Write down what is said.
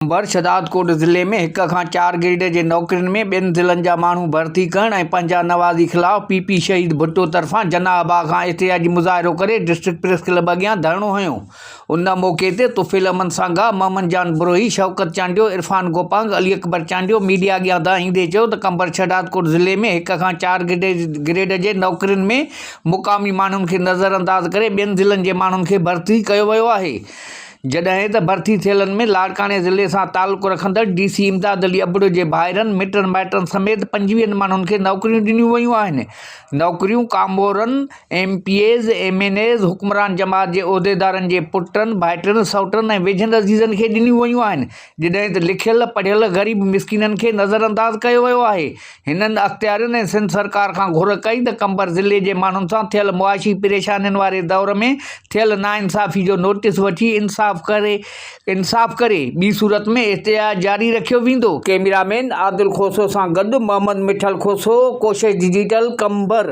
अंबर शहदादकोट ज़िले में 1 खां 4 ग्रेड जे नौकरियुनि में ॿियनि ज़िलनि जा माण्हू भर्ती करण ऐं पंहिंजा नवाज़ी ख़िलाफ़ पीपी शहीद भुट्टो तरफ़ां जनाह खां एहतिजाजी मुज़ाहिरो करे डिस्ट्रिक्ट प्रेस क्लब अॻियां धरणो हुयो। उन मौक़े ते तुफ़ैल अमन सां गॾु मोहम्मद जान बुरोही, शौकत चांडियो, इरफान गोपांग, अली अकबर चांडियो मीडिया अॻियां ईंदे चयो त अंबर शहदादकोट ज़िले में 1 खां 4 ग्रेड जे नौकरियुनि में मुक़ामी माण्हुनि खे नज़रअंदाज़ करे ॿियनि ज़िलनि जे माण्हुनि खे भर्ती कयो वियो आहे। जॾहिं त भर्ती थियलनि में लाड़काने ज़िले सां तालुक़ु रखंदड़ डीसी इमदाद अली अबड़ो जे भाइरनि, मिटनि माइटनि समेत 25 माण्हुनि खे नौकरियूं ॾिनियूं वयूं आहिनि। नौकरियूं कामोरनि, एमपीएज़, एमएनएज़, हुक्मरान जमात जे उहिदेदारनि जे पुटनि, भाइटनि, सौटनि ऐं वेझनि अज़ीज़नि खे ॾिनियूं वयूं आहिनि। जॾहिं त लिखियल पढ़ियल ग़रीब मिसकिननि खे नज़रअंदाज़ कयो वियो आहे। हिननि अख़्तियारियुनि ऐं सिंध सरकार खां घुर कई त अंबर ज़िले जे माण्हुनि सां थियल मुआशी परेशानियुनि वारे दौर में थियल नाइंसाफ़ी जो नोटिस वठी इंसाफ़ करे ॿी सूरत में एहतिजाज जारी रखियो वेंदो। कैमरामैन आदिल खोसो सां गॾु मोहम्मद मिठल खोसो, कोशिश डिजिटल, अंबर।